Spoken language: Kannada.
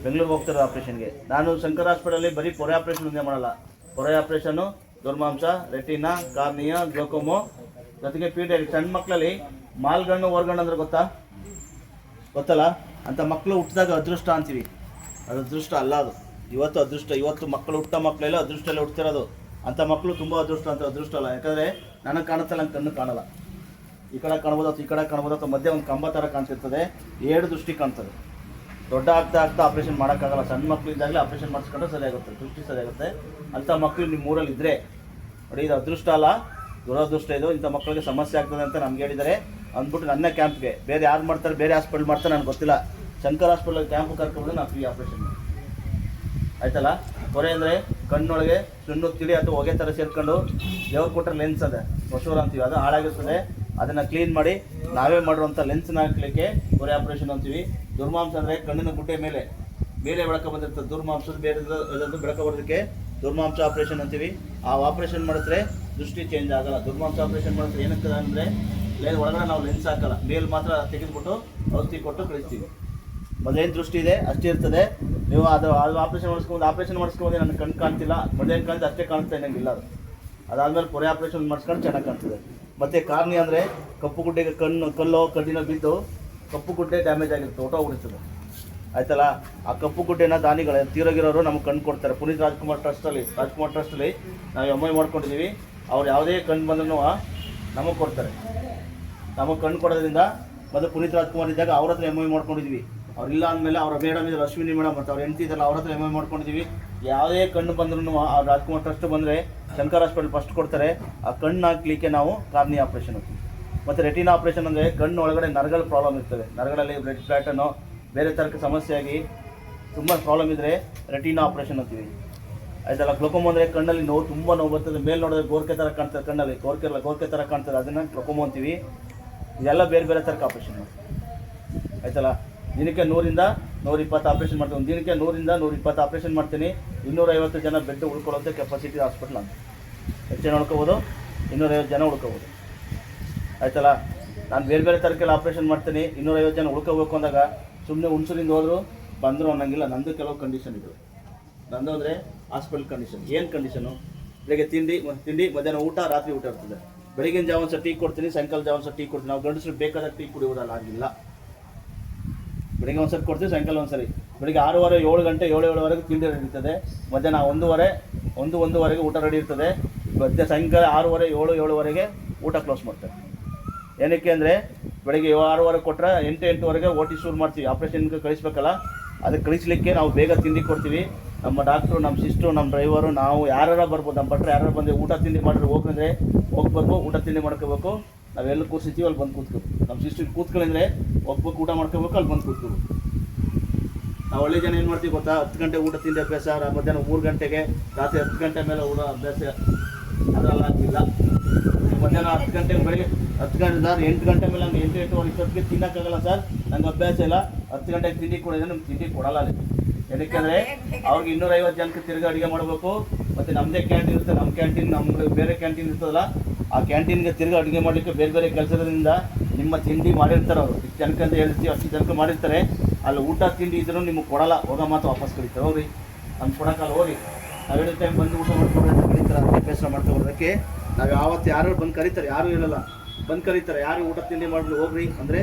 ಬೆಂಗಳೂರಿಗೆ ಹೋಗ್ತಾರೆ ಆಪ್ರೇಷನ್ಗೆ. ನಾನು ಶಂಕರ್ ಹಾಸ್ಪಿಟಲಲ್ಲಿ ಬರೀ ಪೊರೆ ಆಪ್ರೇಷನ್ ಒಂದೇ ಮಾಡಲ್ಲ. ಪೊರೆ ಆಪ್ರೇಷನ್ನು, ದುರ್ಮಾಂಸ, ರೆಟಿನಾ, ಕಾರ್ನಿಯಾ, ಗ್ಲೋಕೋಮೋ, ಜೊತೆಗೆ ಪೀಡಿಯಾಟ್ರಿಕ್. ಸಣ್ಣ ಮಕ್ಕಳಲ್ಲಿ ಮಾಲ್ಗಣ್ಣು ಹೊರಗಣ್ಣು ಅಂದ್ರೆ ಗೊತ್ತಲ್ಲ, ಅಂಥ ಮಕ್ಕಳು ಹುಟ್ಟಿದಾಗ ಅದೃಷ್ಟ ಅಂತೀವಿ. ಅದು ಅದೃಷ್ಟ ಅಲ್ಲ, ಅದು ಇವತ್ತು ಅದೃಷ್ಟ. ಇವತ್ತು ಮಕ್ಕಳು ಮಕ್ಕಳೆಲ್ಲ ಅದೃಷ್ಟಲ್ಲೇ ಹುಡ್ತಿರೋದು. ಅಂಥ ಮಕ್ಕಳು ತುಂಬ ಅದೃಷ್ಟ ಅಂತ ಅದೃಷ್ಟ ಅಲ್ಲ. ಯಾಕಂದರೆ ನನಗೆ ಕಾಣುತ್ತಲ್ಲ, ನನ್ನ ಕಣ್ಣು ಕಾಣಲ್ಲ. ಈ ಕಡೆ ಕಾಣ್ಬೋದು ಅಥವಾ ಈ ಕಡೆ ಕಾಣ್ಬೋದು ಅಥವಾ ಮಧ್ಯೆ ಒಂದು ಕಂಬ ಥರ ಕಾಣ್ತಿರ್ತದೆ, 2 ದೃಷ್ಟಿ ಕಾಣ್ತದೆ. ದೊಡ್ಡ ಆಗ್ತಾ ಆಪ್ರೇಷನ್ ಮಾಡೋಕ್ಕಾಗಲ್ಲ. ಸಣ್ಣ ಮಕ್ಕಳಿದ್ದಾಗಲೇ ಆಪ್ರೇಷನ್ ಮಾಡಿಸ್ಕೊಂಡ್ರೆ ಸರಿಯಾಗುತ್ತೆ, ದೃಷ್ಟಿ ಸರಿಯಾಗುತ್ತೆ. ಅಂಥ ಮಕ್ಕಳು ನಿಮ್ಮ ಊರಲ್ಲಿ ಇದ್ದರೆ ನೋಡಿ, ಇದು ಅದೃಷ್ಟ ಅಲ್ಲ, ದುರದೃಷ್ಟ. ಇದು ಇಂಥ ಮಕ್ಕಳಿಗೆ ಸಮಸ್ಯೆ ಆಗ್ತದೆ ಅಂತ ನಮ್ಗೆ ಹೇಳಿದ್ದಾರೆ ಅಂದ್ಬಿಟ್ಟು ನನ್ನ ಕ್ಯಾಂಪ್ಗೆ. ಬೇರೆ ಯಾರು ಮಾಡ್ತಾರೆ, ಬೇರೆ ಹಾಸ್ಪಿಟಲ್ ಮಾಡ್ತಾರೆ ನನಗೆ ಗೊತ್ತಿಲ್ಲ. ಶಂಕರ್ ಹಾಸ್ಪಿಟಲ್ ಕ್ಯಾಂಪ್ ಕರ್ಕೊಂಡು ನಾನು ಫ್ರೀ ಆಪ್ರೇಷನ್ ಆಯ್ತಲ್ಲ. ಹೊರೆ ಅಂದರೆ ಕಣ್ಣೊಳಗೆ ಸುಣ್ಣು ತಿಳಿ ಅಥವಾ ಹೊಗೆ ಥರ ಸೇರ್ಕೊಂಡು ದೇವ್ರು ಕೊಟ್ಟರೆ ಲೆನ್ಸ್ ಅದೇ ಹೊಸೂರು ಅಂತೀವಿ, ಅದು ಹಾಳಾಗಿರ್ತದೆ. ಅದನ್ನು ಕ್ಲೀನ್ ಮಾಡಿ ನಾವೇ ಮಾಡಿರುವಂಥ ಲೆನ್ಸ್ನ ಹಾಕಲಿಕ್ಕೆ ಹೊರೆ ಆಪ್ರೇಷನ್ ಅಂತೀವಿ. ದುರ್ಮಾಂಸ ಅಂದರೆ ಕಣ್ಣಿನ ಗುಡ್ಡೆ ಮೇಲೆ ಬೆಳಕ ಬಂದಿರ್ತದೆ. ದುರ್ಮಾಂಸದ ಬೇರೆ ಬೆಳಕ ಬರೋದಕ್ಕೆ ದುರ್ಮಾಂಸ ಆಪ್ರೇಷನ್ ಅಂತೀವಿ. ಆ ಆಪ್ರೇಷನ್ ಮಾಡಿದ್ರೆ ದೃಷ್ಟಿ ಚೇಂಜ್ ಆಗಲ್ಲ. ದುರ್ಮಾಂಸ ಆಪ್ರೇಷನ್ ಮಾಡಿದ್ರೆ ಏನಕ್ಕೆ ಅಂದರೆ ಒಳಗಡೆ ನಾವು ಲೆನ್ಸ್ ಹಾಕಲ್ಲ, ಮೇಲ್ ಮಾತ್ರ ತೆಗೆದುಬಿಟ್ಟು ಔಷಧಿ ಕೊಟ್ಟು ಕಳಿಸ್ತೀವಿ. ಮೊದಲೇನು ದೃಷ್ಟಿ ಇದೆ ಅಷ್ಟೇ ಇರ್ತದೆ. ನೀವು ಅದು ಆಪ್ರೇಷನ್ ಮಾಡಿಸ್ಕೊಂಡು ನನ್ನ ಕಣ್ಣು ಕಾಣ್ತಿಲ್ಲ, ಮೊದಲೇನು ಕಾಣ್ತದೆ ಅಷ್ಟೇ ಕಾಣಿಸ್ತಾ ಇನ್ನಂಗಿಲ್ಲ. ಅದು ಅದಾದಮೇಲೆ ಪೊರೆ ಆಪ್ರೇಷನ್ ಮಾಡಿಸ್ಕೊಂಡು ಚೆನ್ನಾಗಿ ಕಾಣ್ತದೆ. ಮತ್ತು ಕಾರ್ನಿ ಅಂದರೆ ಕಪ್ಪು ಗುಡ್ಡೆಗೆ ಕಲ್ಲೋ ಕಡ್ಡಿನ ಬಿದ್ದು ಕಪ್ಪು ಗುಡ್ಡೆ ಡ್ಯಾಮೇಜ್ ಆಗಿರುತ್ತೆ, ಹೊಟ್ಟೋಗ್ಬಿಡ್ತದೆ ಆಯ್ತಲ್ಲ. ಆ ಕಪ್ಪು ಗುಡ್ಡೆನ ದಾನಿಗಳು ತೀರೋಗಿರೋರು ನಮಗೆ ಕಣ್ಣು ಕೊಡ್ತಾರೆ. ಪುನೀತ್ ರಾಜ್ಕುಮಾರ್ ಟ್ರಸ್ಟಲ್ಲಿ ನಾವು MI ಮಾಡ್ಕೊಂಡಿದ್ದೀವಿ. ಅವ್ರು ಯಾವುದೇ ಕಣ್ಣು ಬಂದ್ರೂ ನಮಗೆ ಕೊಡ್ತಾರೆ. ನಮಗೆ ಕಣ್ಣು ಕೊಡೋದ್ರಿಂದ ಮೊದಲು ಪುನೀತ್ ರಾಜ್ಕುಮಾರ್ ಇದ್ದಾಗ ಅವ್ರ ಹತ್ರ MI ಮಾಡ್ಕೊಂಡಿದ್ವಿ. ಅವ್ರಿಲ್ಲ ಅಂದಮೇಲೆ ಅವರ ಮೇಡಮ್ ಇದ್ದಾರೆ, ಅಶ್ವಿನಿ ಮೇಡಮ್ ಮತ್ತು ಅವ್ರ ಹೆಂಡತಿ ಇದ್ದಲ್ಲ, ಅವ್ರ ಹತ್ರ MI ಮಾಡ್ಕೊಂಡಿದ್ದೀವಿ. ಯಾವುದೇ ಕಣ್ಣು ಬಂದ್ರೂ ಆ ರಾಜ್ಕುಮಾರ್ ಟ್ರಸ್ಟ್ ಬಂದರೆ ಶಂಕರ್ ಹಾಸ್ಪಿಟಲ್ ಫಸ್ಟ್ ಕೊಡ್ತಾರೆ. ಆ ಕಣ್ಣು ಹಾಕ್ಲಿಕ್ಕೆ ನಾವು ಕಾರ್ನಿ ಆಪ್ರೇಷನ್ ಅಂತೀವಿ. ಮತ್ತು ರೆಟಿನಾ ಆಪ್ರೇಷನ್ ಅಂದರೆ ಕಣ್ಣು ಒಳಗಡೆ ನರಗಳ ಪ್ರಾಬ್ಲಮ್ ಇರ್ತದೆ. ನರಗಳಲ್ಲಿ ಬ್ಲಡ್ ಪ್ಯಾಟರ್ನು ಬೇರೆ ಥರಕ್ಕೆ ಸಮಸ್ಯೆಯಾಗಿ ತುಂಬ ಪ್ರಾಬ್ಲಮ್ ಇದ್ದರೆ ರೆಟಿನಾ ಆಪ್ರೇಷನ್ ಅಂತೀವಿ ಆಯ್ತಲ್ಲ. ಗ್ಲೋಕೋಮೋ ಅಂದರೆ ಕಣ್ಣಲ್ಲಿ ನೋವು, ತುಂಬ ನೋವು ಬರ್ತದೆ. ಮೇಲೆ ನೋಡಿದ್ರೆ ಗೋರ್ಕೆ ಥರ ಕಾಣ್ತದೆ, ಕಣ್ಣಲ್ಲಿ ಗೋರ್ಕೆ ಥರ ಕಾಣ್ತದೆ, ಅದನ್ನು ಗ್ಲೋಕೋಮೋ ಅಂತೀವಿ. ಇದೆಲ್ಲ ಬೇರೆ ಬೇರೆ ಥರಕ್ಕೆ ಆಪ್ರೇಷನ್ ಆಯ್ತಲ್ಲ. ದಿನಕ್ಕೆ 100ರಿಂದ 120 ಆಪ್ರೇಷನ್ ಮಾಡ್ತೀನಿ. ಒಂದು ದಿನಕ್ಕೆ 100ರಿಂದ 120 ಆಪ್ರೇಷನ್ ಮಾಡ್ತೀನಿ. 250 ಜನ ಬೆಡ್ ಉಳ್ಕೊಳ್ಳೋಂಥ ಕೆಪಾಸಿಟಿ ಹಾಸ್ಪಿಟ್ಲ್ ಅಂತ. ಎಷ್ಟು ಜನ ಉಳ್ಕೋಬೋದು? 250 ಜನ ಉಳ್ಕೋಬೋದು ಆಯ್ತಲ್ಲ. ನಾನು ಬೇರೆ ಬೇರೆ ಥರಕ್ಕೆಲ್ಲ ಆಪ್ರೇಷನ್ ಮಾಡ್ತೀನಿ. 250 ಜನ ಉಳ್ಕೋಬೇಕು ಅಂದಾಗ ಸುಮ್ಮನೆ ಹುಣಸೂರಿಂದ ಹೋದ್ರು ಬಂದರು ಅನ್ನೋಂಗಿಲ್ಲ. ನಂದು ಕೆಲವು ಕಂಡೀಷನ್ ಇದು. ನಂದು ಅಂದರೆ ಹಾಸ್ಪಿಟಲ್ ಕಂಡೀಷನ್. ಏನು ಕಂಡೀಷನು? ಬೆಳಗ್ಗೆ ತಿಂಡಿ, ಮಧ್ಯಾಹ್ನ ಊಟ, ರಾತ್ರಿ ಊಟ ಇರ್ತದೆ. ಬೆಳಗಿನ ಜಾವ ಒಂದು ಟೀ ಕೊಡ್ತೀನಿ, ಸಾಯಂಕಾಲ ಜಾವ ಒಂದು ಟೀ ಕೊಡ್ತೀನಿ. ನಾವು ಗಂಡಸರು ಬೇಕಾದಾಗ ಟೀ ಕುಡಿಯೋದಲ್ಲ, ಆಗಿಲ್ಲ. ಬೆಳಗ್ಗೆ ಒಂದ್ಸರಿ ಕೊಡ್ತೀವಿ, ಸಾಯಂಕಾಲ ಒಂದ್ಸರಿ. ಬೆಳಗ್ಗೆ 6:30, 7 ಗಂಟೆ, 7:30ವರೆಗೆ ತಿಂಡಿ ರೆಡಿ ಇರ್ತದೆ. ಮಧ್ಯಾಹ್ನ 1:30 ಊಟ ರೆಡಿ ಇರ್ತದೆ. ಸಾಯಂಕಾಲ 6:30, 7:00ವರೆಗೆ ಊಟ ಕ್ಲೋಸ್ ಮಾಡ್ತಾರೆ. ಏನಕ್ಕೆ ಅಂದರೆ ಬೆಳಗ್ಗೆ 6:30 ಕೊಟ್ಟರೆ 8:00ವರೆಗೆ OT ಶುರು ಮಾಡ್ತೀವಿ. ಆಪ್ರೇಷನ್ಗೆ ಕಳಿಸ್ಬೇಕಲ್ಲ, ಅದಕ್ಕೆ ಕಳಿಸ್ಲಿಕ್ಕೆ ನಾವು ಬೇಗ ತಿಂಡಿ ಕೊಡ್ತೀವಿ. ನಮ್ಮ ಡಾಕ್ಟ್ರು, ನಮ್ಮ ಸಿಸ್ಟ್ರು, ನಮ್ಮ ಡ್ರೈವರು, ನಾವು ಯಾರು ಬರ್ಬೋದು, ನಮ್ಮ ಭಟ್ರು ಯಾರು ಬಂದು ಊಟ ತಿಂಡಿ ಮಾಡಿದ್ರೆ ಹೋಗ್ಬಂದ್ರೆ ಹೋಗ್ಬೇಕು, ಊಟ ತಿಂಡಿ ಮಾಡ್ಕೋಬೇಕು. ನಾವೆಲ್ಲ ಕೂರ್ಸಿರ್ತೀವಿ, ಅಲ್ಲಿ ಬಂದು ಕೂತ್ಕೋಬೇಕು. ನಮ್ಮ ಸಿಸ್ಟ್ರಿಗೆ ಕೂತ್ಕೊಳ್ಳಿದ್ರೆ ಹೋಗ್ಬೇಕು, ಊಟ ಮಾಡ್ಕೋಬೇಕು, ಅಲ್ಲಿ ಬಂದು ಕೂತ್ಕೋಬೇಕು. ನಾವು ಒಳ್ಳೆ ಜನ ಏನು ಮಾಡ್ತೀವಿ ಗೊತ್ತಾ? 10 ಗಂಟೆ ಊಟ ತಿಂಡಿ ಅಭ್ಯಾಸ, ಮಧ್ಯಾಹ್ನ 3 ಗಂಟೆಗೆ, ರಾತ್ರಿ 10 ಗಂಟೆ ಮೇಲೆ ಊಟ ಅಭ್ಯಾಸ ಅದೆಲ್ಲ ಆಗ್ತಿಲ್ಲ. ಮಧ್ಯಾಹ್ನ 10 ಗಂಟೆಗೆ, ಬೆಳಗ್ಗೆ 10 ಗಂಟೆ ಸರ್, 8 ಗಂಟೆ ಮೇಲೆ ನಂಗೆ 8:20 ಇಷ್ಟೊತ್ತಿಗೆ ತಿನ್ನೋಕ್ಕಾಗಲ್ಲ ಸರ್, ನಂಗೆ ಅಭ್ಯಾಸ ಇಲ್ಲ. 10 ಗಂಟೆಗೆ ತಿಂಡಿ ಕೊಡಿದ್ರೆ ನಮ್ಗೆ ತಿಂಡಿ ಕೊಡಲ್ಲ ಅಲ್ಲಿ. ಏನಕ್ಕೆಂದರೆ ಅವ್ರಿಗೆ 250 ಜನಕ್ಕೆ ತಿರುಗಿ ಅಡುಗೆ ಮಾಡಬೇಕು. ಮತ್ತು ನಮ್ಮದೇ ಕ್ಯಾಂಟೀನ್ ಇರುತ್ತೆ, ನಮ್ಮ ಕ್ಯಾಂಟೀನ್, ನಮ್ಗೆ ಬೇರೆ ಕ್ಯಾಂಟೀನ್ ಇರ್ತದಲ್ಲ, ಆ ಕ್ಯಾಂಟೀನ್ಗೆ ತಿರುಗಿ ಅಡುಗೆ ಮಾಡಲಿಕ್ಕೆ ಬೇರೆ ಬೇರೆ ಕೆಲಸದಿಂದ ನಿಮ್ಮ ತಿಂಡಿ ಮಾಡಿರ್ತಾರೆ. ಅವರು ಇಷ್ಟು ಜನಕ್ಕೆ ಅಂತ ಹೇಳ್ತೀವಿ, ಅಷ್ಟು ಜನಕ್ಕೆ ಮಾಡಿರ್ತಾರೆ. ಅಲ್ಲಿ ಊಟ ತಿಂಡಿ ಇದ್ರೂ ನಿಮಗೆ ಕೊಡಲ್ಲ, ಹೋಗೋ ಮಾತು ವಾಪಸ್ ಕಳೀತಾರೆ. ಹೋಗ್ರಿ, ನಮ್ಗೆ ಕೊಡೋಕ್ಕಲ್ಲ, ಹೋಗಿ. ನಾವು ಹೇಳಿದ ಟೈಮ್ ಬಂದು ಊಟ ಮಾಡ್ಕೊಂಡು ಅಂತ ಕರೀತಾರೆ. ಅದಕ್ಕೆ ಬೇಸರ ಮಾಡ್ಕೊಬರೋದಕ್ಕೆ ನಾವು ಯಾವತ್ತು ಯಾರು ಬಂದು ಕರೀತಾರೆ, ಯಾರೂ ಇರಲ್ಲ, ಬಂದು ಕರೀತಾರೆ. ಯಾರು ಊಟ ತಿಂಡಿ ಮಾಡಿದ್ರು ಹೋಗ್ರಿ ಅಂದರೆ